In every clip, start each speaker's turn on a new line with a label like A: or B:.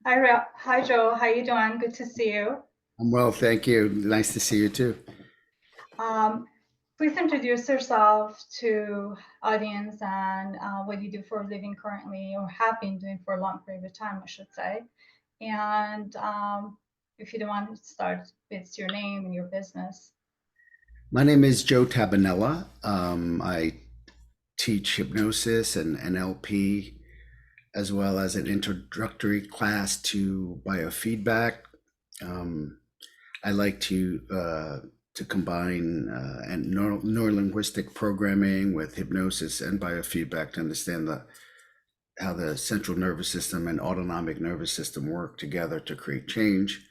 A: Hi Joe, how you doing? Good to see you.
B: I'm well, thank you. Nice to see you too.
A: Um, Please introduce yourself to audience and what you do for a living currently, or have been doing for a long period of time, I should say. And if you don't want to start with your name and your business.
B: My name is Joe Tabanella. I teach hypnosis and NLP, as well as an introductory class to biofeedback. Um, I like to combine and neurolinguistic programming with hypnosis and biofeedback to understand how the central nervous system and autonomic nervous system work together to create change.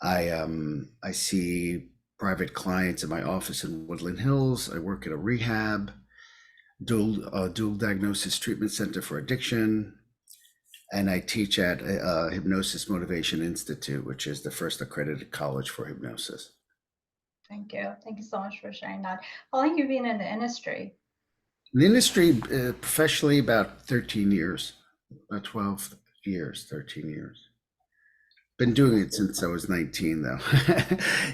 B: I see private clients in my office in Woodland Hills. I work at a rehab, dual diagnosis treatment center for addiction, and I teach at Hypnosis Motivation Institute, which is the first accredited college for hypnosis.
A: Thank you. Thank you so much for sharing that. How long have you been in the industry?
B: In the industry, professionally, about 13 years, about 12 years, 13 years. Been doing it since I was 19, though.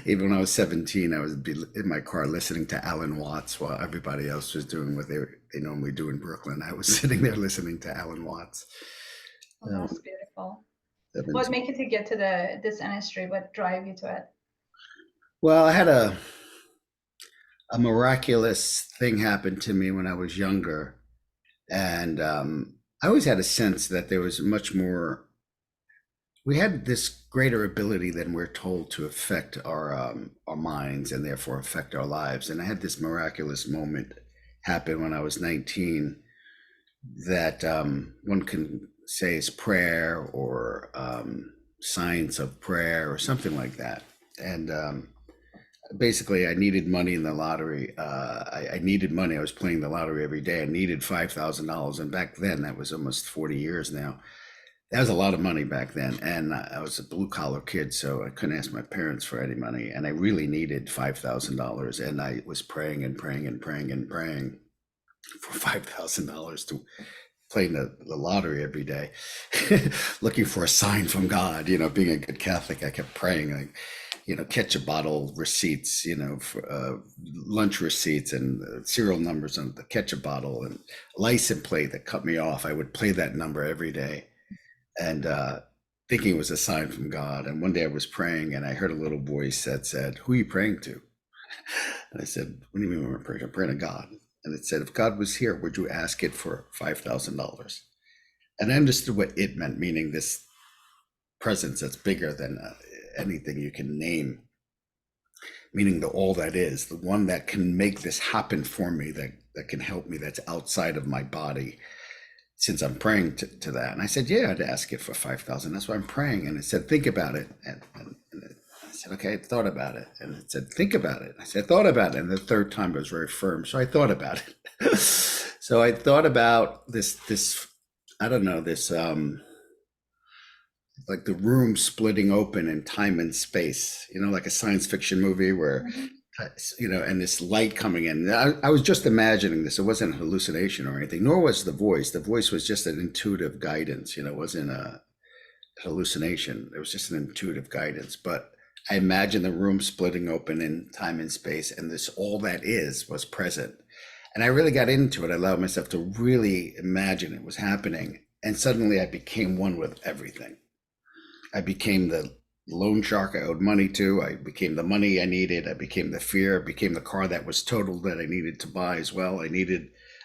B: Even when I was 17, I was in my car listening to Alan Watts while everybody else was doing what they normally do in Brooklyn. I was sitting there listening to Alan Watts.
A: Oh,
B: So,
A: that's beautiful. What
B: 17.
A: made you to get to this industry? What drive you to it?
B: Well, I had a miraculous thing happen to me when I was younger. And I always had a sense that there was much more. We had this greater ability than we're told to affect our minds and therefore affect our lives. And I had this miraculous moment happen when I was 19 that one can say is prayer or science of prayer or something like that. And basically, I needed money in the lottery. I needed money. I was playing the lottery every day. I needed $5,000, and back then, that was almost 40 years now. That was a lot of money back then, and I was a blue collar kid, so I couldn't ask my parents for any money, and I really needed $5,000, and I was praying and praying and praying and praying for $5,000 to play the lottery every day, looking for a sign from God. Being a good Catholic, I kept praying, like, catch a bottle receipts, for lunch receipts and serial numbers on the catch a bottle and license plate that cut me off. I would play that number every day and thinking it was a sign from God. And one day I was praying and I heard a little voice that said, "Who are you praying to?" And I said, "What do you mean we're praying? I'm praying to God." And it said, "If God was here, would you ask it for $5,000?" And I understood what it meant, meaning this presence that's bigger than anything you can name, meaning the all that is, the one that can make this happen for me, that can help me, that's outside of my body, since I'm praying to that. And I said, "Yeah, I'd ask it for 5,000. That's why I'm praying." And it said, "Think about it." And I said, "Okay, I thought about it." And it said, "Think about it." I said, "I thought about it." And the third time it was very firm. So I thought about it. So I thought about this, I don't know, this, like the room splitting open in time and space, like a science fiction movie where
A: Mhm.
B: and this light coming in. I was just imagining this. It wasn't a hallucination or anything, nor was the voice. The voice was just an intuitive guidance. It wasn't a hallucination. It was just an intuitive guidance. But I imagined the room splitting open in time and space, and this all that is was present. And I really got into it. I allowed myself to really imagine it was happening. And suddenly I became one with everything. I became the loan shark I owed money to. I became the money I needed. I became the fear. I became the car that was totaled that I needed to buy as well. I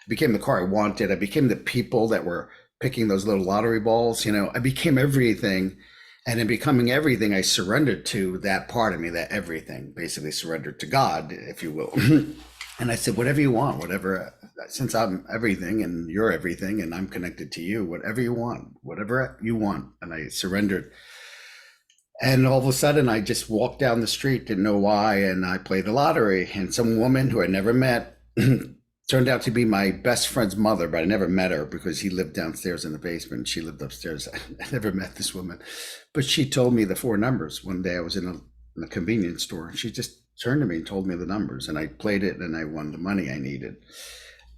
B: became the car I wanted. I became the people that were picking those little lottery balls. I became everything. And in becoming everything, I surrendered to that part of me, that everything, basically surrendered to God, if you will. And I said, "Whatever you want, whatever, since I'm everything and you're everything and I'm connected to you, whatever you want, whatever you want." And I surrendered, and all of a sudden, I just walked down the street, didn't know why, and I played the lottery. And some woman who I never met turned out to be my best friend's mother, but I never met her because he lived downstairs in the basement. She lived upstairs. I never met this woman, but she told me the four numbers. One day I was in a convenience store, and she just turned to me and told me the numbers, and I played it, and I won the money I needed.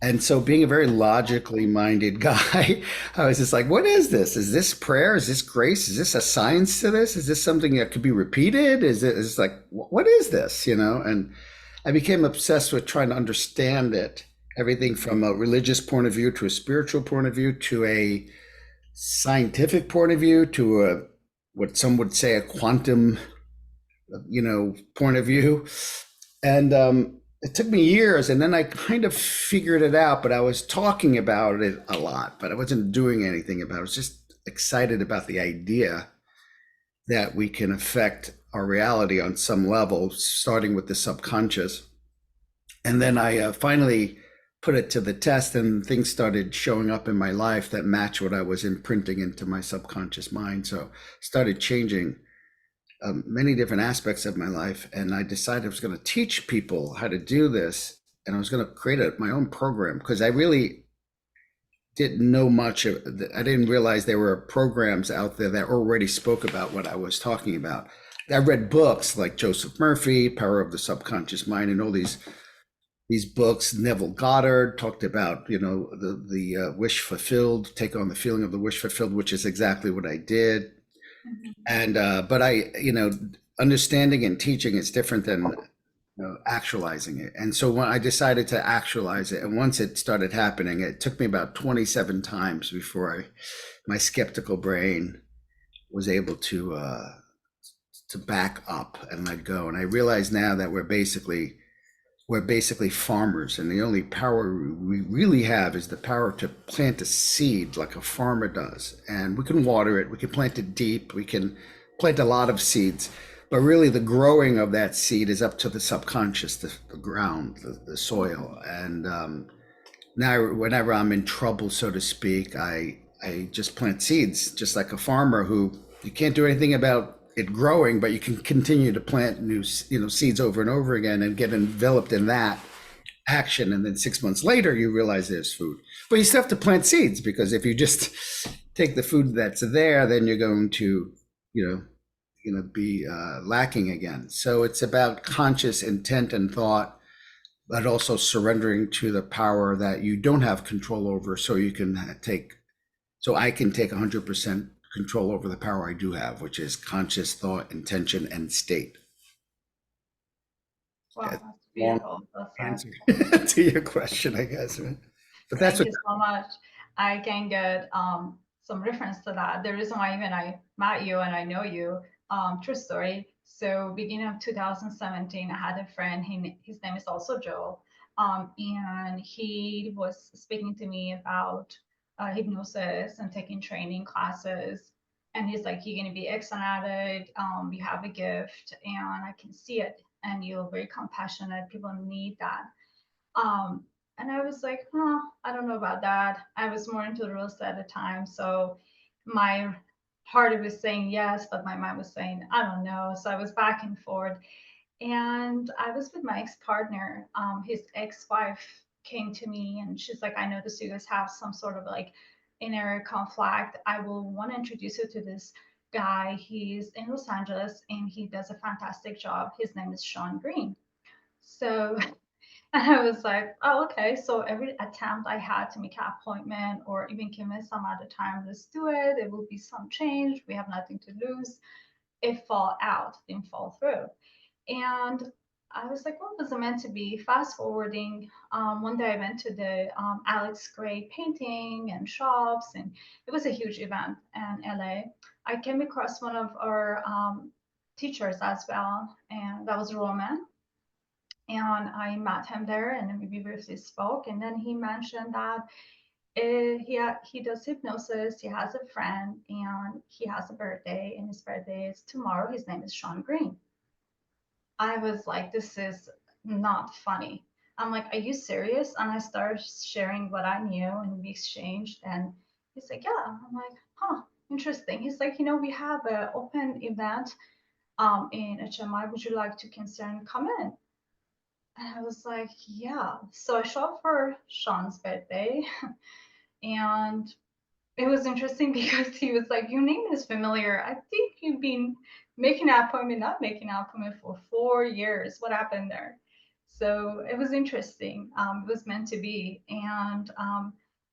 B: And so, being a very logically minded guy, I was just like, what is this? Is this prayer? Is this grace? Is this a science to this? Is this something that could be repeated? Is like, what is this? And I became obsessed with trying to understand it, everything from a religious point of view to a spiritual point of view to a scientific point of view to a what some would say a quantum point of view. And it took me years, and then I kind of figured it out. But I was talking about it a lot, but I wasn't doing anything about it. I was just excited about the idea that we can affect our reality on some level, starting with the subconscious. And then I finally put it to the test, and things started showing up in my life that match what I was imprinting into my subconscious mind. So started changing many different aspects of my life. And I decided I was going to teach people how to do this. And I was going to create my own program because I really didn't know much. I didn't realize there were programs out there that already spoke about what I was talking about. I read books like Joseph Murphy, Power of the Subconscious Mind, and all these books. Neville Goddard talked about, the wish fulfilled, take on the feeling of the wish fulfilled, which is exactly what I did.
A: Mhm.
B: And but understanding and teaching is different than actualizing it. And so when I decided to actualize it, and once it started happening, it took me about 27 times before my skeptical brain was able to back up and let go. And I realize now that we're basically farmers, and the only power we really have is the power to plant a seed like a farmer does. And we can water it, we can plant it deep, we can plant a lot of seeds, but really the growing of that seed is up to the subconscious, the ground, the soil. And now, whenever I'm in trouble, so to speak, I just plant seeds, just like a farmer who you can't do anything about it growing, but you can continue to plant new, seeds over and over again and get enveloped in that action. And then 6 months later, you realize there's food. But you still have to plant seeds because if you just take the food that's there, then you're going to, you know, be lacking again. So it's about conscious intent and thought, but also surrendering to the power that you don't have control over, so I can take 100% control over the power I do have, which is conscious thought, intention, and state.
A: Wow,
B: That's
A: that's
B: a long
A: beautiful. That's
B: answer to your question, I guess. But that's
A: Thank
B: what.
A: you so much. I can get some reference to that. The reason why even I met you and I know you, true story. So beginning of 2017, I had a friend. His name is also Joel, and he was speaking to me about hypnosis and taking training classes. And he's like, "You're gonna be excellent at it. You have a gift, and I can see it. And you're very compassionate. People need that." Um, and I was like, huh, I don't know about that. I was more into the real estate at the time. So my heart was saying yes, but my mind was saying, I don't know. So I was back and forth. And I was with my ex partner. His ex wife came to me and she's like, I noticed you guys have some sort of like inner conflict. I will want to introduce you to this guy. He's in Los Angeles and he does a fantastic job. His name is Sean Green. So and I was like, oh, okay. So every attempt I had to make an appointment or even convince some other time, let's do it. There will be some change. We have nothing to lose. It fall out, didn't fall through. And I was like, what was it meant to be? Fast forwarding, one day I went to the Alex Gray painting and shops, and it was a huge event in LA. I came across one of our teachers as well, and that was Roman, and I met him there, and we briefly spoke. And then he mentioned that he does hypnosis. He has a friend, and he has a birthday, and his birthday is tomorrow. His name is Sean Green. I was like, this is not funny. I'm like, are you serious? And I started sharing what I knew, and we exchanged. And he's like, yeah. I'm like, huh, interesting. He's like, we have an open event in HMI. Would you like to consider and come in? And I was like, yeah. So I showed up for Sean's birthday, and it was interesting because he was like, your name is familiar. I think you've been making an appointment, not making an appointment for 4 years. What happened there? So it was interesting. It was meant to be. And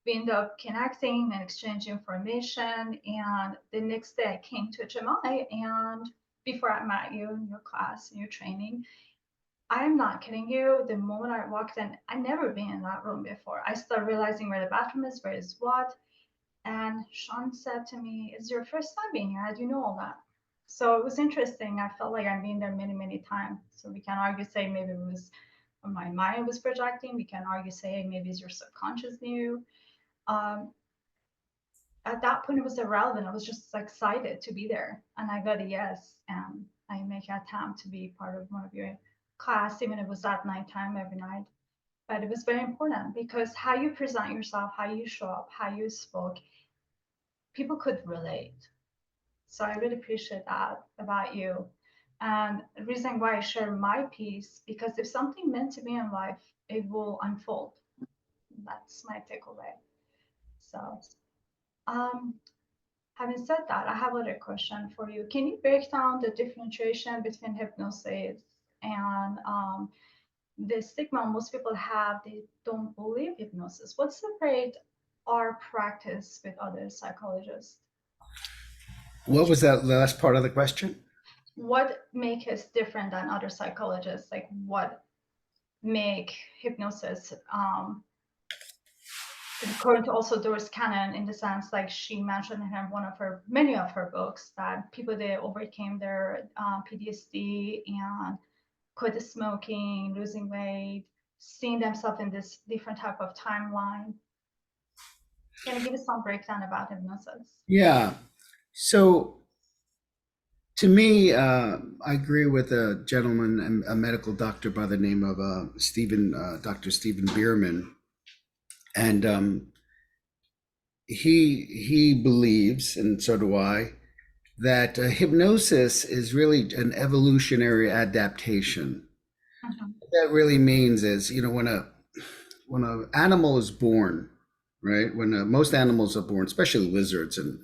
A: we ended up connecting and exchanging information. And the next day I came to HMI, and before I met you in your class, in your training, I'm not kidding you. The moment I walked in, I'd never been in that room before. I started realizing where the bathroom is, where is what. And Sean said to me, "It's your first time being here. How do you know all that?" So it was interesting. I felt like I've been there many, many times. So we can argue, say maybe it was my mind was projecting. We can argue, say maybe it's your subconscious knew. Um, at that point, it was irrelevant. I was just excited to be there, and I got a yes. And I make an attempt to be part of one of your class, even if it was at nighttime every night. But it was very important because how you present yourself, how you show up, how you spoke, people could relate. So I really appreciate that about you. And the reason why I share my piece, because if something meant to be in life, it will unfold. That's my takeaway. So, um, having said that, I have another question for you. Can you break down the differentiation between hypnosis and the stigma most people have? They don't believe hypnosis. What separates our practice with other psychologists?
B: What was that last part of the question?
A: What make us different than other psychologists? Like what make hypnosis according to also Doris Cannon, in the sense like she mentioned in one of her many of her books that people that overcame their PTSD and quit smoking, losing weight, seeing themselves in this different type of timeline. Can you give us some breakdown about hypnosis?
B: Yeah. So to me, I agree with a gentleman, a medical doctor by the name of Dr. Stephen Bierman, and he believes, and so do I, that hypnosis is really an evolutionary adaptation.
A: Mhm.
B: What that really means is, when a animal is born, right? When most animals are born, especially lizards, and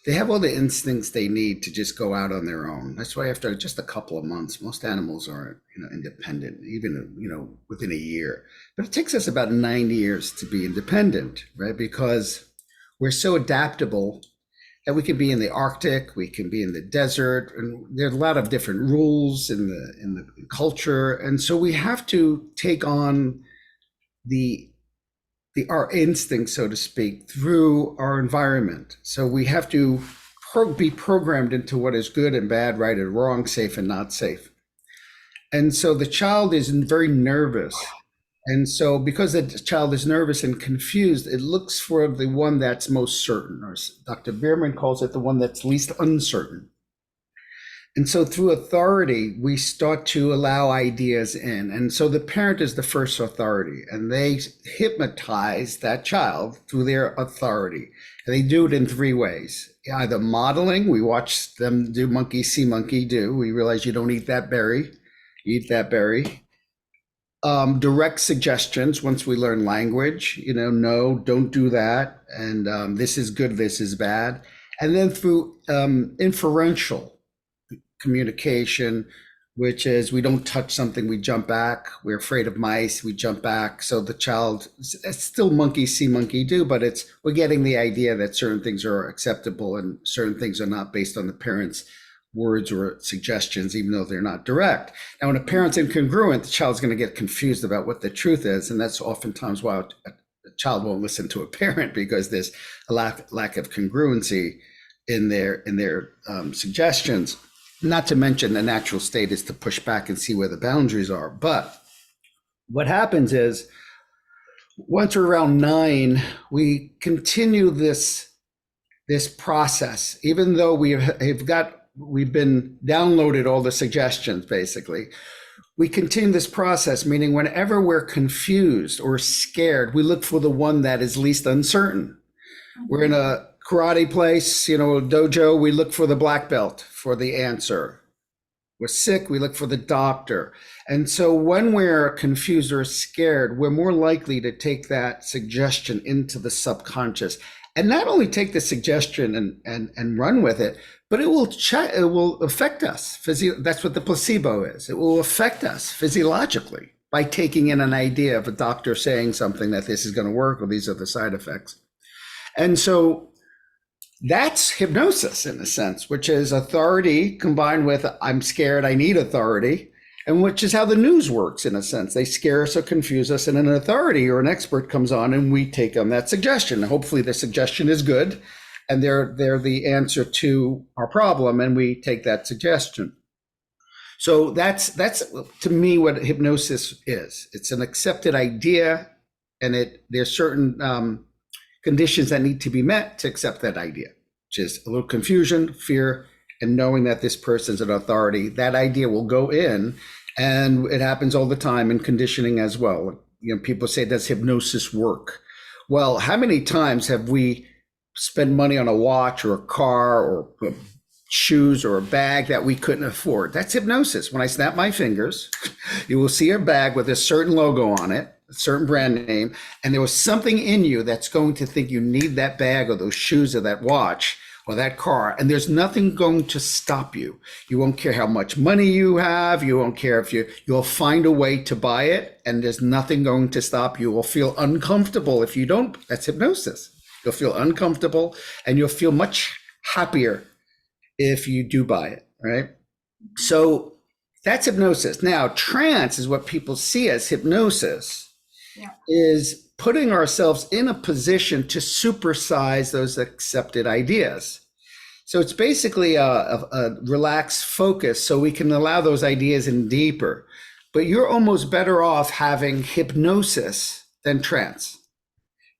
B: they have all the instincts they need to just go out on their own. That's why after just a couple of months, most animals are, independent, even, within a year. But it takes us about 9 years to be independent, right? Because we're so adaptable that we can be in the Arctic, we can be in the desert, and there are a lot of different rules in the culture, and so we have to take on the our instincts, so to speak, through our environment. So we have to be programmed into what is good and bad, right and wrong, safe and not safe. And so the child is very nervous. And so because the child is nervous and confused, it looks for the one that's most certain, or Dr. Bierman calls it the one that's least uncertain. And so through authority, we start to allow ideas in. And so the parent is the first authority, and they hypnotize that child through their authority. And they do it in three ways. Either modeling, we watch them do monkey see, monkey do. We realize you don't eat that berry, eat that berry. Direct suggestions once we learn language, no, don't do that. And this is good, this is bad. And then through inferential communication, which is we don't touch something, we jump back. We're afraid of mice, we jump back. So the child, it's still monkey see, monkey do, but we're getting the idea that certain things are acceptable and certain things are not based on the parents' words or suggestions, even though they're not direct. Now, when a parent's incongruent, the child's going to get confused about what the truth is, and that's oftentimes why a child won't listen to a parent, because there's a lack of congruency in their suggestions. Not to mention the natural state is to push back and see where the boundaries are. But what happens is once we're around 9, we continue this process, even though we've been downloaded all the suggestions, basically. We continue this process, meaning whenever we're confused or scared, we look for the one that is least uncertain. We're in a karate place, a dojo, we look for the black belt for the answer. We're sick, we look for the doctor. And so when we're confused or scared, we're more likely to take that suggestion into the subconscious, and not only take the suggestion and run with it, but it will affect us. That's what the placebo is. It will affect us physiologically, by taking in an idea of a doctor saying something that this is going to work or these are the side effects. And so that's hypnosis in a sense, which is authority combined with I'm scared, I need authority, and which is how the news works in a sense. They scare us or confuse us, and an authority or an expert comes on and we take on that suggestion. Hopefully the suggestion is good and they're the answer to our problem, and we take that suggestion. So that's to me what hypnosis is. It's an accepted idea, and there's certain conditions that need to be met to accept that idea, which is a little confusion, fear, and knowing that this person's an authority. That idea will go in, and it happens all the time in conditioning as well. You know, people say, does hypnosis work? Well, how many times have we spent money on a watch or a car or shoes or a bag that we couldn't afford? That's hypnosis. When I snap my fingers, you will see a bag with a certain logo on it, a certain brand name, and there was something in you that's going to think you need that bag or those shoes or that watch or that car, and there's nothing going to stop you. You won't care how much money you have. You won't care if you'll find a way to buy it, and there's nothing going to stop you. You will feel uncomfortable if you don't. That's hypnosis. You'll feel uncomfortable, and you'll feel much happier if you do buy it, right? So that's hypnosis. Now, trance is what people see as hypnosis, is putting ourselves in a position to supersize those accepted ideas. So it's basically a relaxed focus so we can allow those ideas in deeper. But you're almost better off having hypnosis than trance,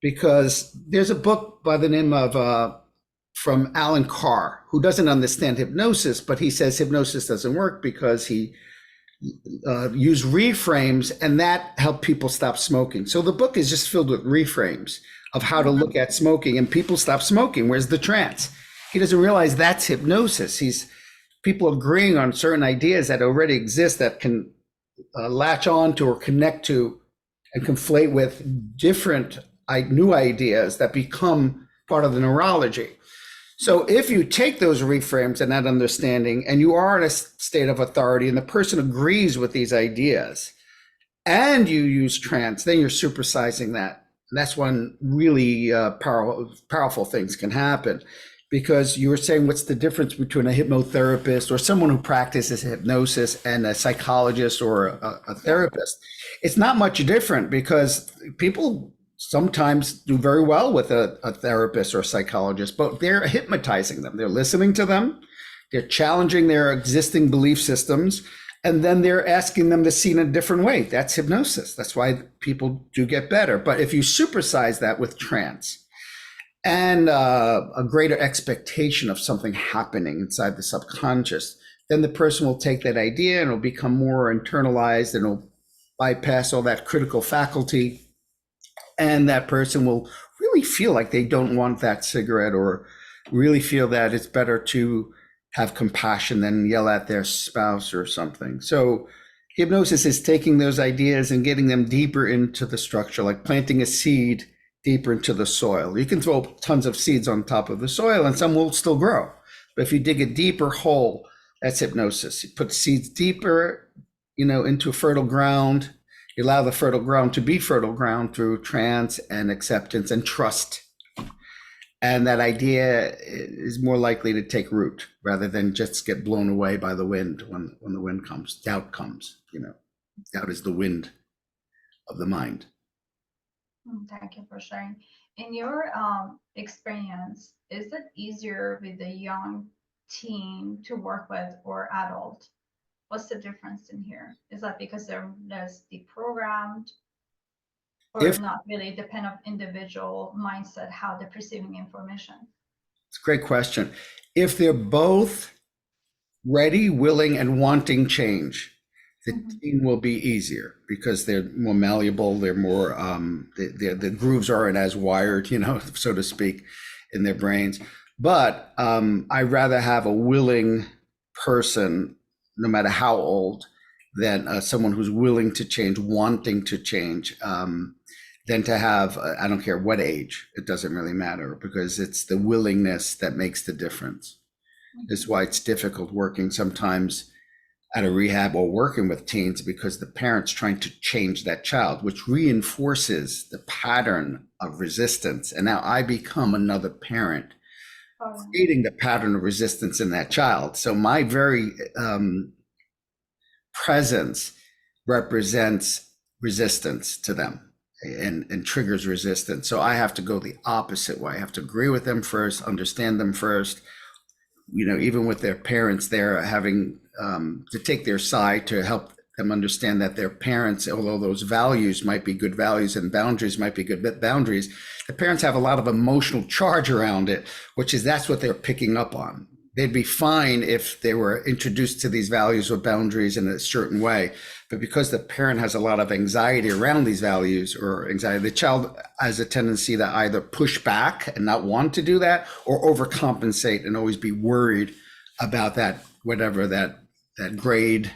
B: because there's a book by the name of from Alan Carr, who doesn't understand hypnosis, but he says hypnosis doesn't work because he used reframes, and that helped people stop smoking. So the book is just filled with reframes of how to look at smoking, and people stop smoking. Where's the trance? He doesn't realize that's hypnosis. He's people agreeing on certain ideas that already exist that can latch on to or connect to and conflate with different new ideas that become part of the neurology. So if you take those reframes and that understanding, and you are in a state of authority, and the person agrees with these ideas, and you use trance, then you're supersizing that. And that's when really powerful things can happen. Because you were saying, what's the difference between a hypnotherapist or someone who practices hypnosis and a psychologist or a therapist? It's not much different, because people sometimes do very well with a therapist or a psychologist, but they're hypnotizing them. They're listening to them. They're challenging their existing belief systems, and then they're asking them to see in a different way. That's hypnosis. That's why people do get better. But if you supersize that with trance and a greater expectation of something happening inside the subconscious, then the person will take that idea and it'll become more internalized, and it'll bypass all that critical faculty. And that person will really feel like they don't want that cigarette, or really feel that it's better to have compassion than yell at their spouse or something. So hypnosis is taking those ideas and getting them deeper into the structure, like planting a seed deeper into the soil. You can throw tons of seeds on top of the soil and some will still grow. But if you dig a deeper hole, that's hypnosis. You put seeds deeper, into fertile ground. You allow the fertile ground to be fertile ground through trance and acceptance and trust. And that idea is more likely to take root rather than just get blown away by the wind when the wind comes. Doubt comes, Doubt is the wind of the mind.
A: Thank you for sharing. In your experience, is it easier with a young teen to work with or adult? What's the difference in here? Is that because they're less deprogrammed, or not really depend on individual mindset, how they're perceiving information?
B: It's a great question. If they're both ready, willing, and wanting change, the teen will be easier because they're more malleable. They're more, the grooves aren't as wired, so to speak, in their brains. But I'd rather have a willing person, no matter how old, than someone who's willing to change, wanting to change, than to have, I don't care what age, it doesn't really matter, because it's the willingness that makes the difference. That's why it's difficult working sometimes out of rehab or working with teens because the parent's trying to change that child, which reinforces the pattern of resistance. And now I become another parent,
A: Oh,
B: creating the pattern of resistance in that child. So my very presence represents resistance to them and triggers resistance. So I have to go the opposite way. I have to agree with them first, understand them first. Even with their parents, they're having to take their side to help them understand that their parents, although those values might be good values and boundaries might be good boundaries, the parents have a lot of emotional charge around it, that's what they're picking up on. They'd be fine if they were introduced to these values or boundaries in a certain way. But because the parent has a lot of anxiety around these values or anxiety, the child has a tendency to either push back and not want to do that or overcompensate and always be worried about that, whatever that grade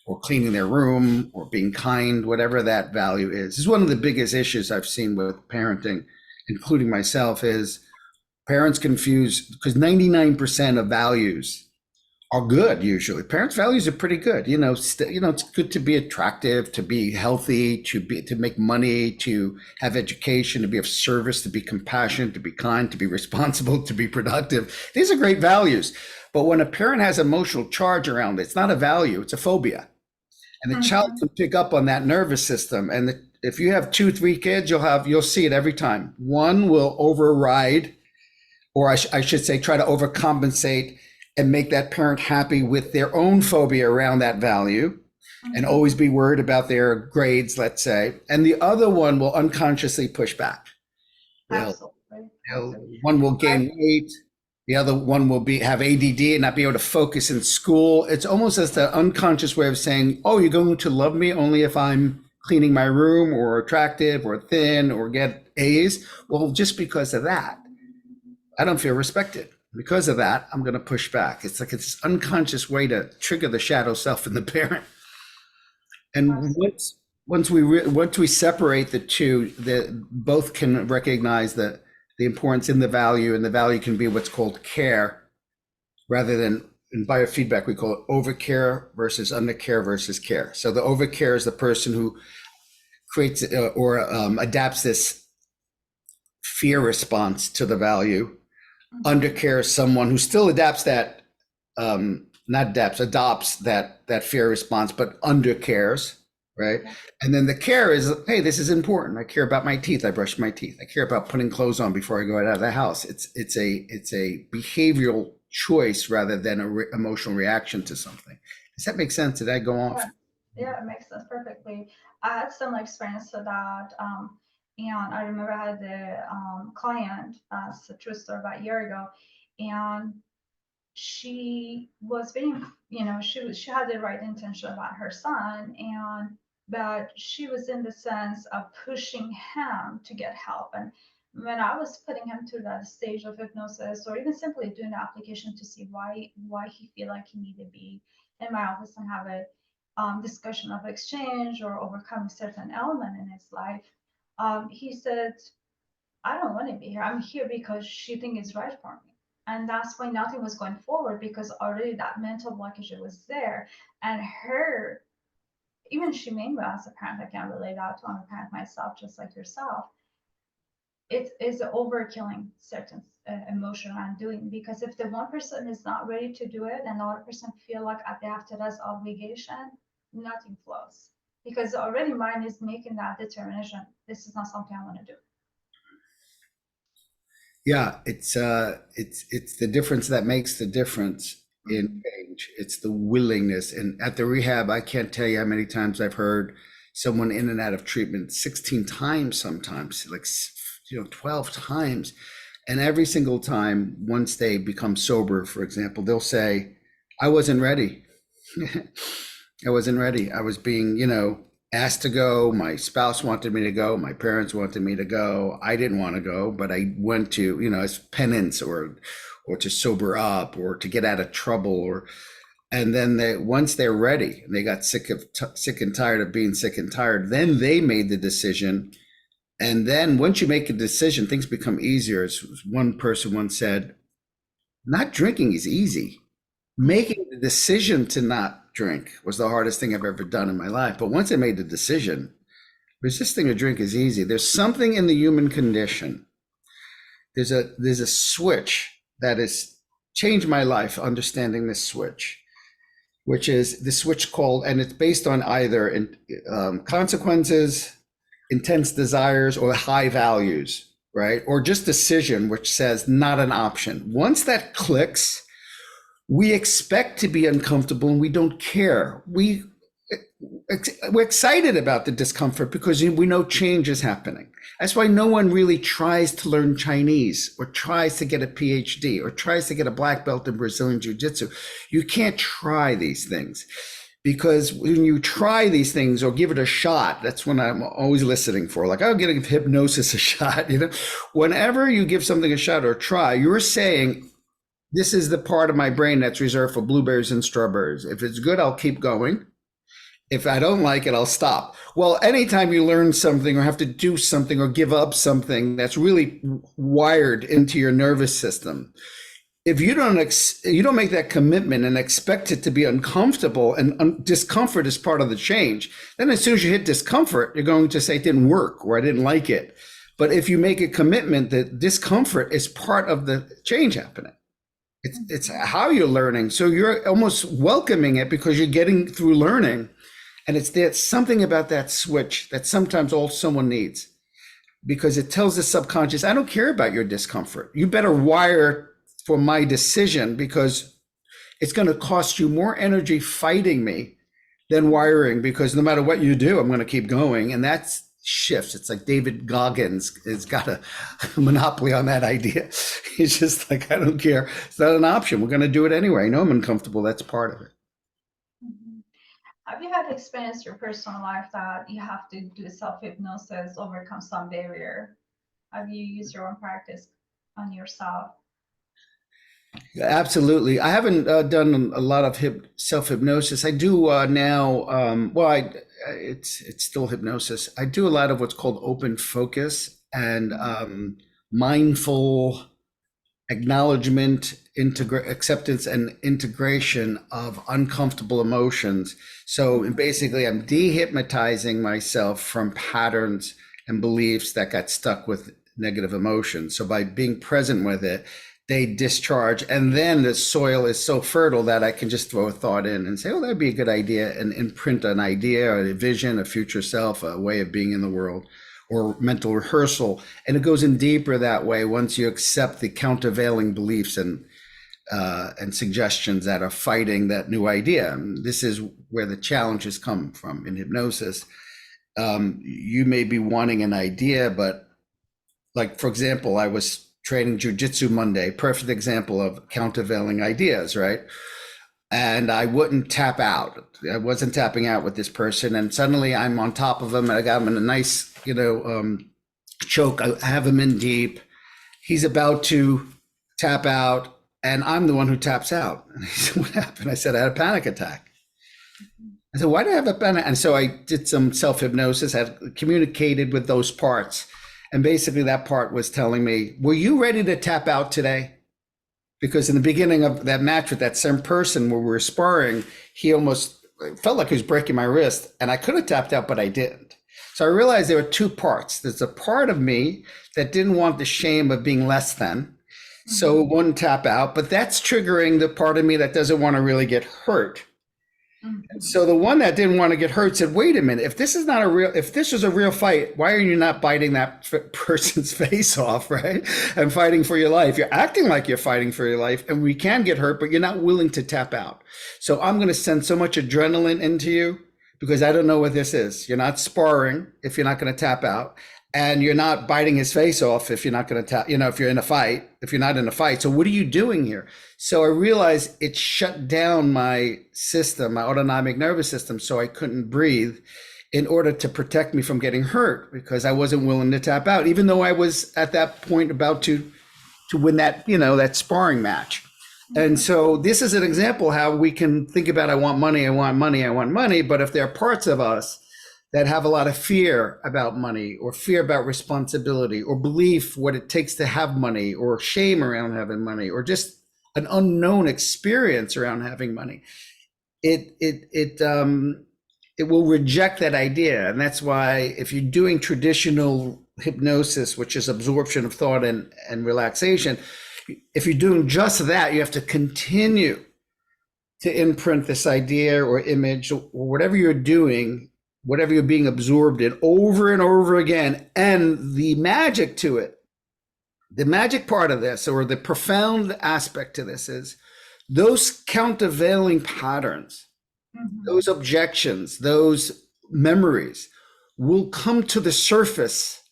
B: or cleaning their room or being kind, whatever that value is. This is one of the biggest issues I've seen with parenting, including myself, is parents confuse, because 99% of values are good usually. Parents' values are pretty good. It's good to be attractive, to be healthy, to make money, to have education, to be of service, to be compassionate, to be kind, to be responsible, to be productive. These are great values. But when a parent has emotional charge around it, it's not a value, it's a phobia. And the child can pick up on that nervous system. And if you have 2, 3 kids, you'll see it every time. One will override, or I should say, try to overcompensate and make that parent happy with their own phobia around that value and always be worried about their grades, let's say. And the other one will unconsciously push back.
A: absolutely.
B: One will gain weight. The other one will have ADD and not be able to focus in school. It's almost as the unconscious way of saying, oh, you're going to love me only if I'm cleaning my room or attractive or thin or get A's. Well, just because of that, I don't feel respected. Because of that, I'm going to push back. It's like it's this unconscious way to trigger the shadow self in the parent. And once we separate the two, both can recognize the importance in the value, and the value can be what's called care, rather than in biofeedback we call it overcare versus undercare versus care. So the overcare is the person who creates or adapts this fear response to the value. Undercare is someone who still adapts that, adopts that fear response, but undercares, right? And then the care is, hey, this is important. I care about my teeth. I brush my teeth. I care about putting clothes on before I go out of the house. It's a behavioral choice rather than an emotional reaction to something. Does that make sense? Did I go off?
A: Yeah, it makes sense perfectly. I had similar experience to that. And I remember I had the client, it's a true story, about a year ago, and she was being, she had the right intention about her son, but she was in the sense of pushing him to get help. And when I was putting him through that stage of hypnosis, or even simply doing the application to see why he feel like he needed to be in my office and have a discussion of exchange or overcoming certain element in his life, he said, I don't want to be here. I'm here because she thinks it's right for me. And that's why nothing was going forward, because already that mental blockage was there. And her, even she made me as a parent, I can relate that to. I'm a parent myself, just like yourself. It is overkilling certain emotion I'm doing, because if the one person is not ready to do it and the other person feel like they have to that's obligation, nothing flows, because already mine is making that determination. This is not something I want to do.
B: Yeah, it's the difference that makes the difference in change. It's the willingness. And at the rehab, I can't tell you how many times I've heard someone in and out of treatment 16 times, sometimes like 12 times. And every single time, once they become sober, for example, they'll say, I wasn't ready. I wasn't ready. I was being, asked to go. My spouse wanted me to go. My parents wanted me to go. I didn't want to go, but I went to, as penance or to sober up or to get out of trouble. And then once they're ready, they got sick and tired of being sick and tired. Then they made the decision. And then once you make a decision, things become easier. As one person once said, not drinking is easy. Making the decision to not drink was the hardest thing I've ever done in my life. But once I made the decision, resisting a drink is easy. There's something in the human condition. There's a switch that has changed my life, understanding this switch, which is the switch called, and it's based on either consequences, intense desires, or high values, right? Or just decision, which says not an option. Once that clicks, we expect to be uncomfortable and we don't care. We're excited about the discomfort because we know change is happening. That's why no one really tries to learn Chinese or tries to get a PhD or tries to get a black belt in Brazilian Jiu-Jitsu. You can't try these things because when you try these things or give it a shot, that's when I'm always listening for. Like, I'll give hypnosis a shot. Whenever you give something a shot or try, you're saying, this is the part of my brain that's reserved for blueberries and strawberries. If it's good, I'll keep going. If I don't like it, I'll stop. Well, anytime you learn something or have to do something or give up something that's really wired into your nervous system, if you don't make that commitment and expect it to be uncomfortable, and discomfort is part of the change, then as soon as you hit discomfort, you're going to say it didn't work or I didn't like it. But if you make a commitment that discomfort is part of the change happening, it's how you're learning. So you're almost welcoming it because you're getting through learning. And there's something about that switch that sometimes all someone needs, because it tells the subconscious, I don't care about your discomfort. You better wire for my decision, because it's going to cost you more energy fighting me than wiring, because no matter what you do, I'm going to keep going. And that shifts. It's like David Goggins has got a monopoly on that idea. He's just like, I don't care. It's not an option. We're going to do it anyway. I know I'm uncomfortable. That's part of it.
A: Have you had experience in your personal life that you have to do self-hypnosis, overcome some barrier? Have you used your own practice on yourself?
B: Absolutely. I haven't done a lot of self-hypnosis. I do now. It's still hypnosis. I do a lot of what's called open focus and mindful acknowledgement, acceptance, and integration of uncomfortable emotions. So basically, I'm dehypnotizing myself from patterns and beliefs that got stuck with negative emotions. So by being present with it, they discharge, and then the soil is so fertile that I can just throw a thought in and say, oh, that'd be a good idea, and imprint an idea or a vision, a future self, a way of being in the world, or mental rehearsal. And it goes in deeper that way once you accept the countervailing beliefs and suggestions that are fighting that new idea. And this is where the challenges come from in hypnosis. You may be wanting an idea, but like, for example, I was training Jiu-Jitsu Monday, perfect example of countervailing ideas, right? And I wouldn't tap out. I wasn't tapping out with this person. And suddenly I'm on top of him and I got him in a nice, choke. I have him in deep. He's about to tap out and I'm the one who taps out. And he said, what happened? I said, I had a panic attack. I said, why did I have a panic? And so I did some self-hypnosis, had communicated with those parts. And basically that part was telling me, were you ready to tap out today? Because in the beginning of that match with that same person where we were sparring, he almost felt like he was breaking my wrist, and I could have tapped out, but I didn't. So I realized there were two parts. There's a part of me that didn't want the shame of being less than, so it wouldn't tap out, but that's triggering the part of me that doesn't want to really get hurt. So the one that didn't want to get hurt said, wait a minute, if this was a real fight, why are you not biting that person's face off, right? And fighting for your life. You're acting like you're fighting for your life, and we can get hurt, but you're not willing to tap out. So I'm going to send so much adrenaline into you because I don't know what this is. You're not sparring if you're not going to tap out, and you're not biting his face off if you're not going to tap, if you're in a fight, if you're not in a fight. So what are you doing here? So I realized it shut down my system, my autonomic nervous system, so I couldn't breathe in order to protect me from getting hurt because I wasn't willing to tap out, even though I was at that point about to win that, that sparring match. And so this is an example how we can think about, I want money, I want money, I want money. But if there are parts of us that have a lot of fear about money or fear about responsibility or belief what it takes to have money or shame around having money or just an unknown experience around having money, it will reject that idea. And that's why if you're doing traditional hypnosis, which is absorption of thought and relaxation, if you're doing just that, you have to continue to imprint this idea or image or whatever you're doing, whatever you're being absorbed in over and over again. And the magic to it, the magic part of this, or the profound aspect to this, is those countervailing patterns,
A: Mhm.
B: those objections, those memories will come to the surface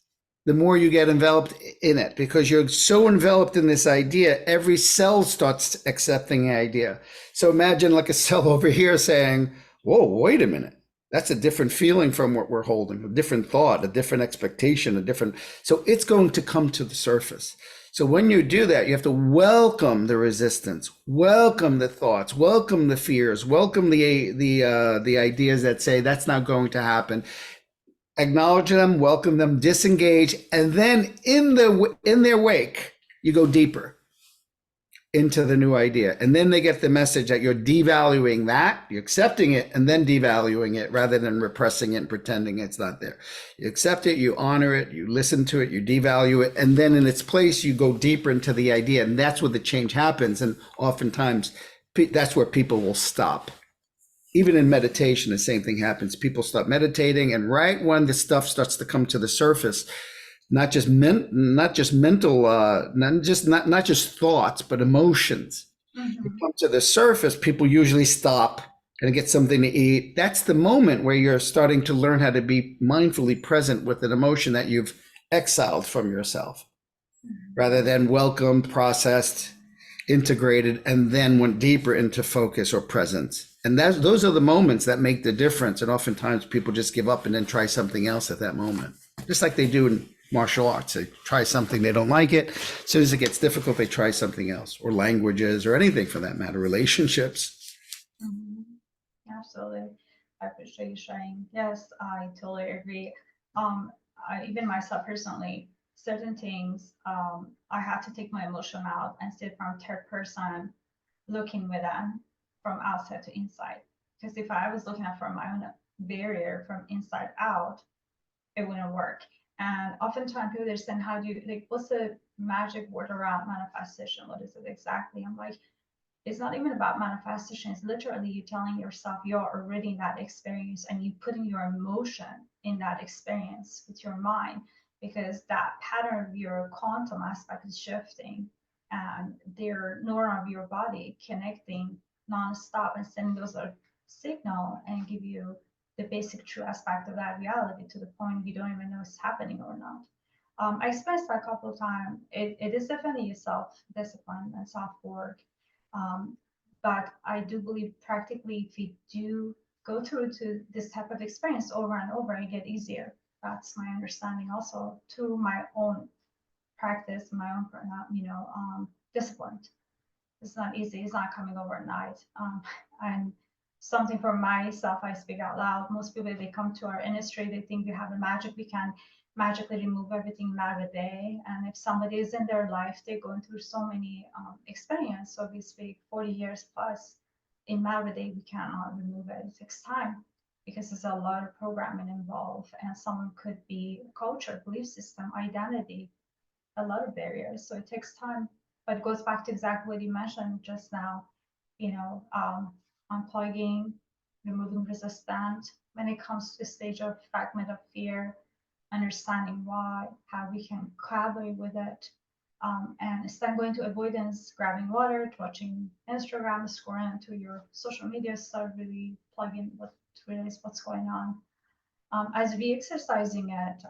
B: the more you get enveloped in it, because you're so enveloped in this idea, every cell starts accepting the idea. So imagine like a cell over here saying, whoa, wait a minute. That's a different feeling from what we're holding, a different thought, a different expectation, a different. So it's going to come to the surface. So when you do that, you have to welcome the resistance, welcome the thoughts, welcome the fears, welcome the ideas that say that's not going to happen, acknowledge them, welcome them, disengage, and then in their wake, you go deeper into the new idea. And then they get the message that you're devaluing that, you're accepting it, and then devaluing it rather than repressing it and pretending it's not there. You accept it, you honor it, you listen to it, you devalue it, and then in its place, you go deeper into the idea. And that's where the change happens. And oftentimes, that's where people will stop. Even in meditation, the same thing happens. People stop meditating, and right when the stuff starts to come to the surface, not just mental, not just thoughts, but emotions, they
A: Mhm.
B: come to the surface. People usually stop and get something to eat. That's the moment where you're starting to learn how to be mindfully present with an emotion that you've exiled from yourself,
A: Mhm.
B: rather than welcomed, processed, integrated, and then went deeper into focus or presence. And those are the moments that make the difference. And oftentimes people just give up and then try something else at that moment, just like they do in martial arts. They try something, they don't like it. As soon as it gets difficult, they try something else, or languages, or anything for that matter, relationships.
A: Mhm. Absolutely. I appreciate you sharing. Yes, I totally agree. Even myself personally, certain things, I have to take my emotion out and sit from third person looking within from outside to inside. Because if I was looking at from my own barrier from inside out, it wouldn't work. And oftentimes people are saying, how do you, like, what's the magic word around manifestation? What is it exactly? I'm like, it's not even about manifestation. It's literally you telling yourself you're already in that experience and you putting your emotion in that experience with your mind, because that pattern of your quantum aspect is shifting and their neuron of your body connecting nonstop and sending those a signal and give you the basic true aspect of that reality to the point you don't even know it's happening or not. I experienced that a couple of times. It is definitely self discipline and self work, um, but I do believe practically if you do go through to this type of experience over and over, it get easier. That's my understanding also to my own practice, my own, discipline. It's not easy. It's not coming overnight. And something for myself, I speak out loud. Most people, they come to our industry, they think we have a magic. We can magically remove everything in a day. And if somebody is in their life, they're going through so many experience. So we speak 40 years plus in matter day, we cannot remove it. It takes time because there's a lot of programming involved, and some could be culture, belief system, identity, a lot of barriers. So it takes time, but it goes back to exactly what you mentioned just now, unplugging, removing resistance. When it comes to the stage of fragment of fear, understanding why, how we can collaborate with it. And instead of going to avoidance, grabbing water, watching Instagram, scrolling into your social media, start really plugging what really is what's going on. As we exercising it,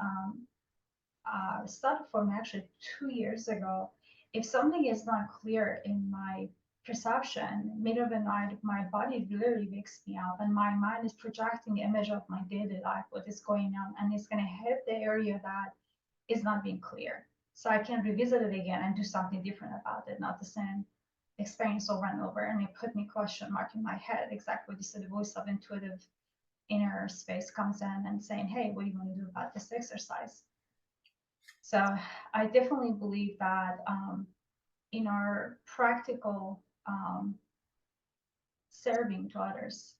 A: started for me actually 2 years ago. If something is not clear in my perception, middle of the night, my body literally wakes me up and my mind is projecting the image of my daily life, what is going on, and it's going to hit the area that is not being clear. So I can revisit it again and do something different about it, not the same experience over and over. And it put me question mark in my head, exactly what you said, the voice of intuitive inner space comes in and saying, hey, what do you want to do about this exercise? So I definitely believe that in our practical serving to others.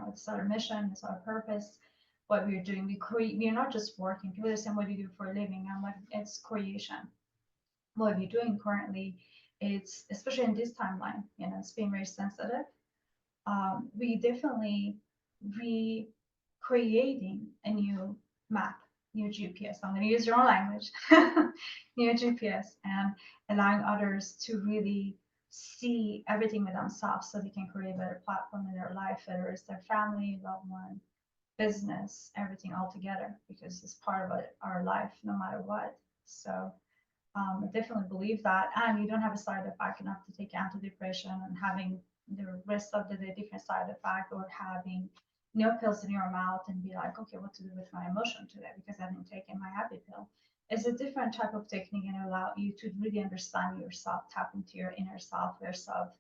A: It's our mission, it's our purpose, what we're doing. We're not just working. People are saying, what do you do for a living? I'm like, it's creation. What we're doing currently, it's especially in this timeline, it's being very sensitive. We definitely recreating a new map, new GPS. I'm going to use your own language, new GPS, and allowing others to really see everything with themselves so they can create a better platform in their life, whether it's their family, loved one, business, everything all together, because it's part of our life no matter what. So I definitely believe that. And you don't have a side effect enough to take antidepressant and having the rest of the day different side effect, or having no pills in your mouth and be like, okay, what to do with my emotion today because I haven't taken my happy pill. It's a different type of technique and allow you to really understand yourself, tap into your inner self, yourself,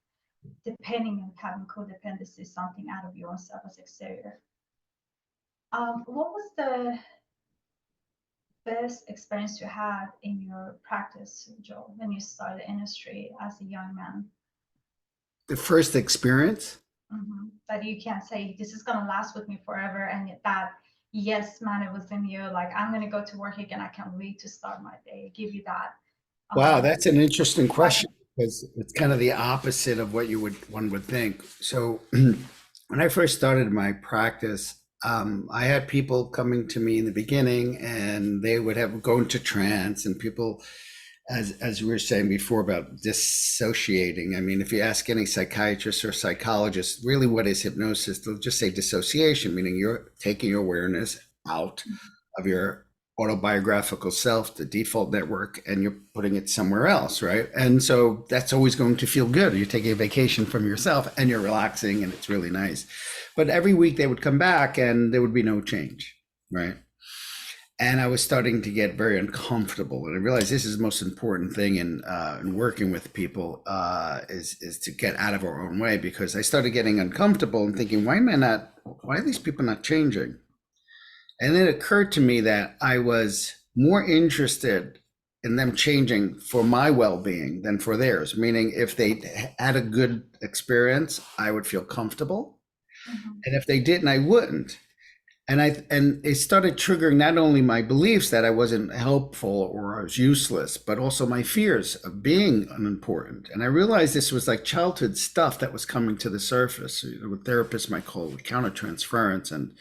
A: depending on having codependency, something out of your own self as exterior. What was the best experience you had in your practice, Joel, when you started the industry as a young man?
B: The first experience?
A: That you can't say, this is going to last with me forever. And that, yes, man, it was in you. Like, I'm going to go to work again. I can't wait to start my day. Give you that.
B: Wow, that's an interesting question because it's kind of the opposite of what one would think. So when I first started my practice, I had people coming to me in the beginning and they would have go into trance, and people, as we were saying before about dissociating. I mean, if you ask any psychiatrist or psychologist, really what is hypnosis, they'll just say dissociation, meaning you're taking your awareness out of your autobiographical self, the default network, and you're putting it somewhere else, right? And so that's always going to feel good. You're taking a vacation from yourself and you're relaxing, and it's really nice. But every week they would come back and there would be no change, right? And I was starting to get very uncomfortable, and I realized this is the most important thing in working with people is to get out of our own way, because I started getting uncomfortable and thinking, why are these people not changing? And then it occurred to me that I was more interested in them changing for my well-being than for theirs. Meaning, if they had a good experience, I would feel comfortable. And if they didn't, I wouldn't. And it started triggering not only my beliefs that I wasn't helpful or I was useless, but also my fears of being unimportant. And I realized this was like childhood stuff that was coming to the surface. What therapists might call countertransference and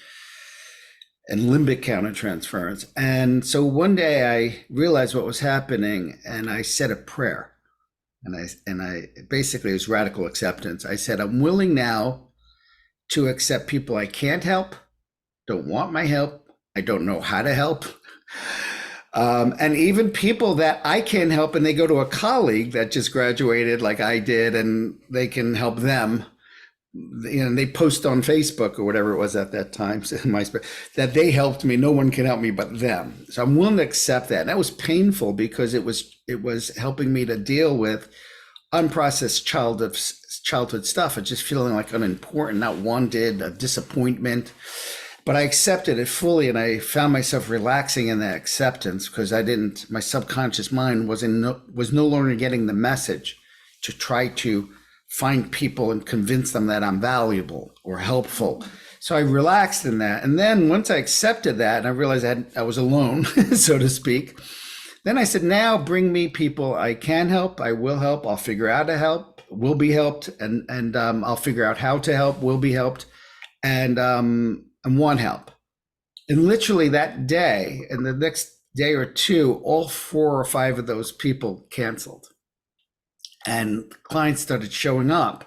B: limbic countertransference. And so one day I realized what was happening, and I said a prayer. And I basically, it was radical acceptance. I said, I'm willing now to accept people I can't help, don't want my help, I don't know how to help. And even people that I can help, and they go to a colleague that just graduated like I did, and they can help them. They post on Facebook or whatever it was at that time, MySpace, that they helped me. No one can help me but them. So I'm willing to accept that. And that was painful because it was helping me to deal with unprocessed childhood stuff and just feeling like unimportant, not wanted, a disappointment. But I accepted it fully, and I found myself relaxing in that acceptance because my subconscious mind was no longer getting the message to try to find people and convince them that I'm valuable or helpful. So I relaxed in that. And then once I accepted that and I realized I was alone, so to speak, then I said, now bring me people I can help, I will help, I'll figure out how to help, will be helped, and I'll figure out how to help, will be helped, and want help. And literally that day and the next day or two, all 4 or 5 of those people canceled. And clients started showing up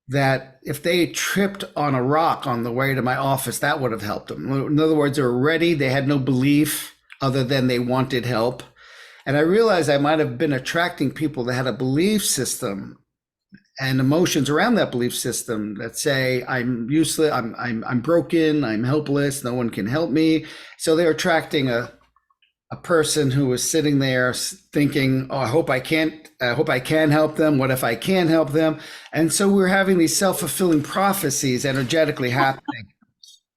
B: that if they tripped on a rock on the way to my office, that would have helped them. In other words, they were ready. They had no belief other than they wanted help. And I realized I might have been attracting people that had a belief system and emotions around that belief system that say, I'm useless, I'm broken, I'm helpless, no one can help me. So they're attracting a person who was sitting there thinking, oh, I hope I can help them. What if I can't help them? And so we're having these self-fulfilling prophecies energetically happening.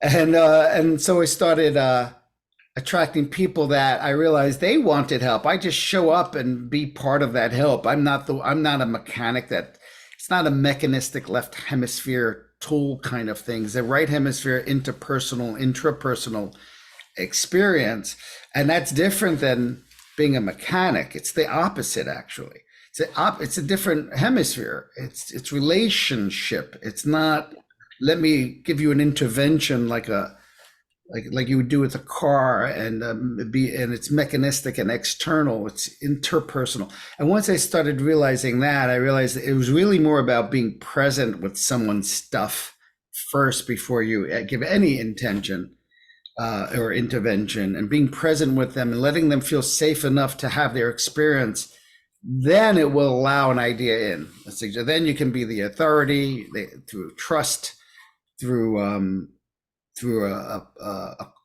B: And so I started attracting people that I realized they wanted help. I just show up and be part of that help. I'm not a mechanic that it's not a mechanistic left hemisphere tool kind of things. The right hemisphere interpersonal, intrapersonal experience, and that's different than being a mechanic. It's the opposite, actually. It's a different hemisphere. It's relationship. It's not, let me give you an intervention like you would do with a car, and and it's mechanistic and external. It's interpersonal. And once I started realizing that, I realized that it was really more about being present with someone's stuff first before you give any intention or intervention, and being present with them and letting them feel safe enough to have their experience. Then it will allow an idea in. Then you can be the authority through trust, through a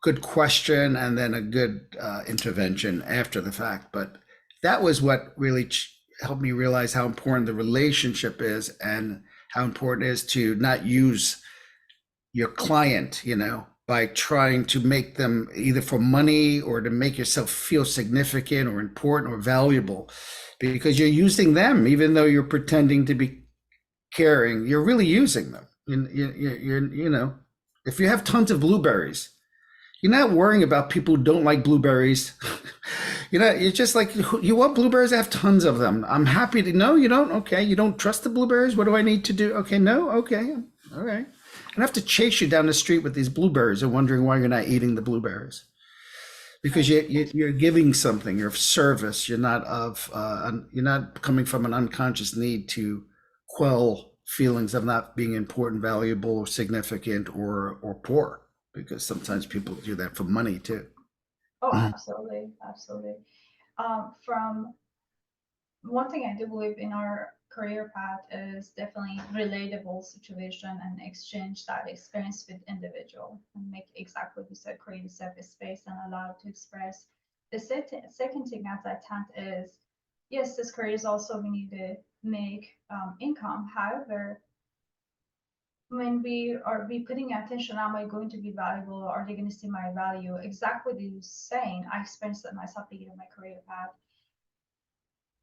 B: good question, and then a good intervention after the fact. But that was what really helped me realize how important the relationship is, and how important it is to not use your client, by trying to make them either for money or to make yourself feel significant or important or valuable, because you're using them. Even though you're pretending to be caring, you're really using them. If you have tons of blueberries, you're not worrying about people who don't like blueberries. You're just like, you want blueberries? I have tons of them. I'm happy to. No, you don't. Okay. You don't trust the blueberries? What do I need to do? Okay. No. Okay. All right. I don't have to chase you down the street with these blueberries and wondering why you're not eating the blueberries. Because you're giving something. You're of service. You're not coming from an unconscious need to quell feelings of not being important, valuable, or significant, or poor. Because sometimes people do that for money too.
A: Oh, absolutely, absolutely. From one thing I do believe in our career path is definitely relatable situation and exchange that experience with individual, and make exactly what you said, create a safe space and allow to express. The second thing as I tend is, yes, this career is also we need to make income. However, when we putting attention, am I going to be valuable? Are they going to see my value? Exactly what you're saying. I experienced it myself beginning of my career path,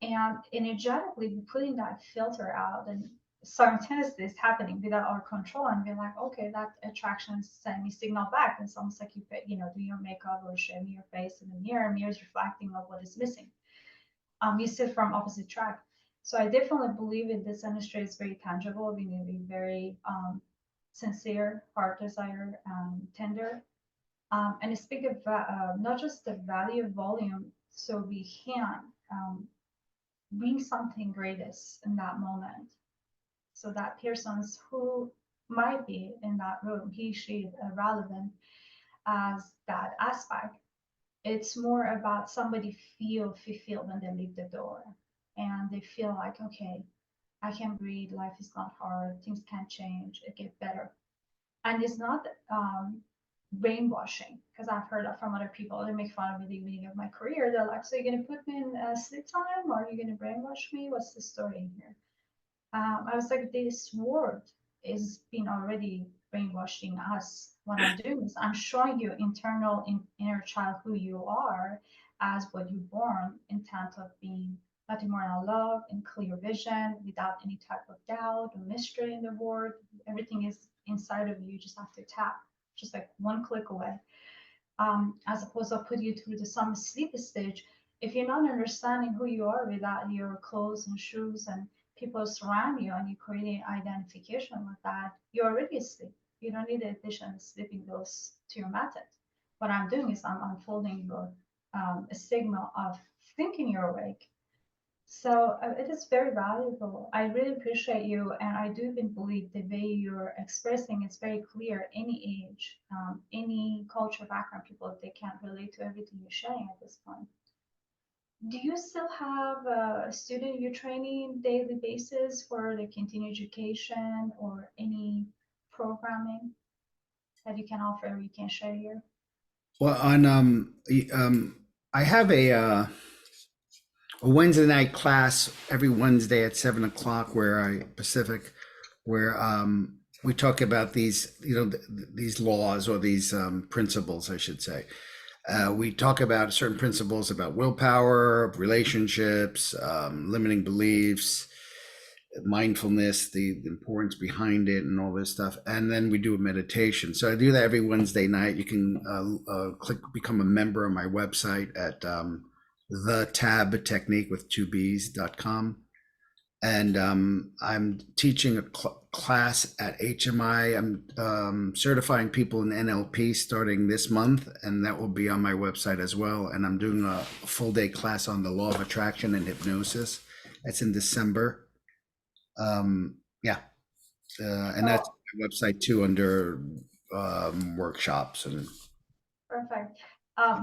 A: and energetically putting that filter out, and simultaneously it's happening without our control, and we're like, okay, that attraction send me signal back. It's almost like do your makeup or shave your face in the mirror is reflecting of what is missing. You sit from opposite track. So I definitely believe in this industry is very tangible. We need to be very sincere, heart desire, tender, and speak of not just the value of volume, so we can bring something greatest in that moment. So that persons who might be in that room, he, she, relevant as that aspect. It's more about somebody feel fulfilled when they leave the door, and they feel like, okay, I can breathe, life is not hard, things can change, it get better. And it's not brainwashing, because I've heard that from other people. They make fun of me at the beginning of my career. They're like, so you're going to put me in sleep time, or are you going to brainwash me? What's the story here? I was like, this word is being already brainwashing us. What I'm doing is I'm showing you internal inner child who you are, as what you're born, intent of being nothing more than love and clear vision without any type of doubt or mystery in the word. Everything is inside of you. You just have to tap, just like one click away. As opposed to put you through the some sleep stage. If you're not understanding who you are without your clothes and shoes and people surround you, and you create identification with that, you're already asleep. You don't need additional sleeping pills to your method. What I'm doing is I'm unfolding your a signal of thinking you're awake. So it is very valuable. I really appreciate you, and I do even believe the way you're expressing is very clear. Any age, any culture background, people, if they can't relate to everything you're sharing at this point. Do you still have a student you're training daily basis for the continuing education, or any programming that you can offer or you can share here?
B: Well, on I have a Wednesday night class every Wednesday at 7 o'clock, where where we talk about these, these laws, or these principles, I should say. We talk about certain principles about willpower, relationships, limiting beliefs, mindfulness, the importance behind it, and all this stuff. And then we do a meditation. So I do that every Wednesday night. You can click become a member on my website at the tab technique with 2b's.com. And I'm teaching a class at HMI. I'm certifying people in NLP starting this month, and that will be on my website as well. And I'm doing a full day class on the law of attraction and hypnosis. That's in December. Yeah, and that's
A: So,
B: my website too under workshops and.
A: perfect.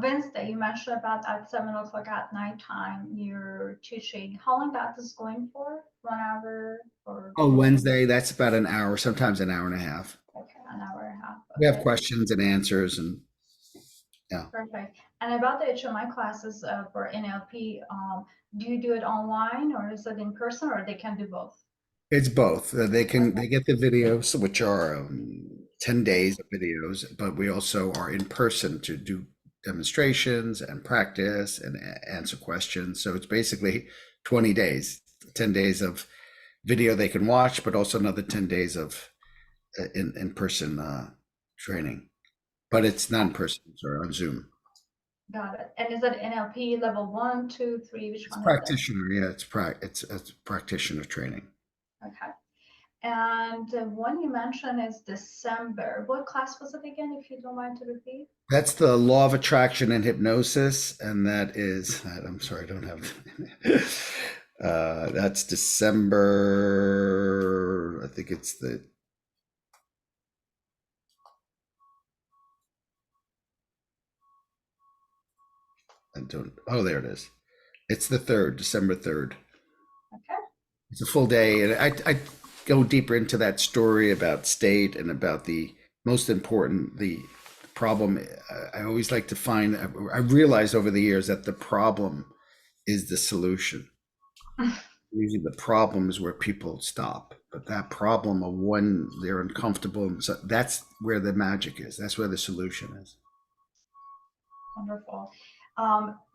A: Wednesday, you mentioned about at 7 o'clock at night time, you're teaching. How long that is going for? 1 hour or
B: Oh,
A: more?
B: Wednesday, that's about an hour, sometimes an hour and a half.
A: Okay, an hour and a half.
B: We have
A: Okay,
B: questions and answers, and yeah.
A: perfect. And about the HMI classes for NLP, do you do it online or is it in person or they can do both?
B: It's both. They
A: Okay,
B: get the videos, which are 10 days of videos, but we also are in person to do demonstrations and practice and answer questions. So it's basically 20 days, 10 days of video they can watch, but also another 10 days of in person training. But it's not in person, sorry, on Zoom.
A: got it. And is it NLP level 1, 2, 3? Which
B: It's
A: one is it?
B: practitioner, yeah, it's practitioner training.
A: Okay. And the one you mentioned is December. What class was it again, if you don't mind to repeat?
B: That's the law of attraction and hypnosis, and that is, I'm sorry, I don't have, that's December, I think it's the, I don't, oh, there it is. It's the 3rd, December 3rd.
A: Okay.
B: It's a full day, and I go deeper into that story about state and about the most important, the problem. I always like to find, I realized over the years that the problem is the solution. Usually the problem is where people stop, but that problem of when they're uncomfortable, and so that's where the magic is. That's where the solution is.
A: Wonderful.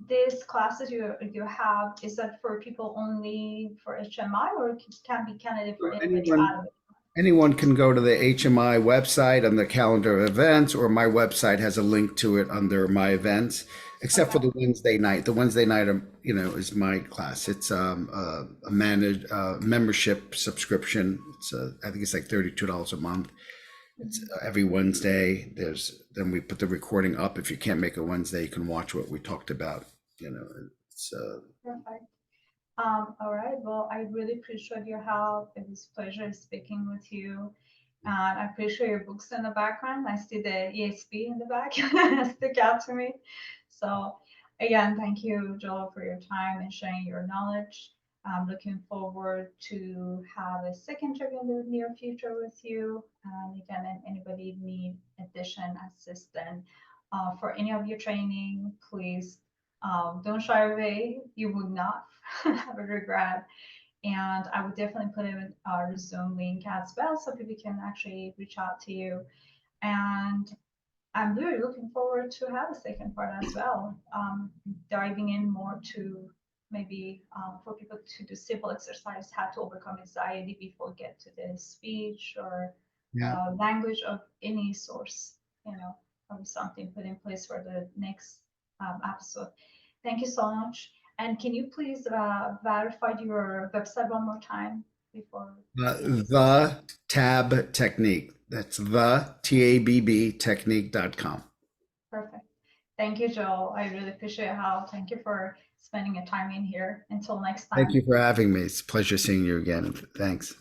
A: These classes you have, is that for people only for HMI or it can be candidate for anybody
B: Anyone
A: out of it?
B: anyone can go to the HMI website on the calendar of events, or my website has a link to it under my events, except for
A: Okay.
B: the Wednesday night. The Wednesday night, is my class. It's a managed membership subscription. I think it's like $32 a month. It's
A: Mhm.
B: every Wednesday. Then we put the recording up. If you can't make a Wednesday, you can watch what we talked about. It's
A: Perfect. All right. Well, I really appreciate your help. It was a pleasure speaking with you. And I appreciate your books in the background. I see the ESP in the back stick out to me. So again, thank you, Joel, for your time and sharing your knowledge. I'm looking forward to have a second trip in the near future with you. And again, if anybody need addition, assistance for any of your training, please don't shy away. You would not have a regret. And I would definitely put in our Zoom link as well so people can actually reach out to you. And I'm really looking forward to have a second part as well, diving in more to maybe for people to do simple exercise, how to overcome anxiety before get to the speech or
B: yeah.
A: language of any source, probably something put in place for the next episode. Thank you so much. And can you please verify your website one more time before we close?
B: The tab technique. That's the TABB technique.com.
A: Perfect. Thank you, Joel. I really appreciate your help. Thank you for spending your time in here. Until next
B: Thank
A: time.
B: you for having me. It's a pleasure seeing you again. Thanks.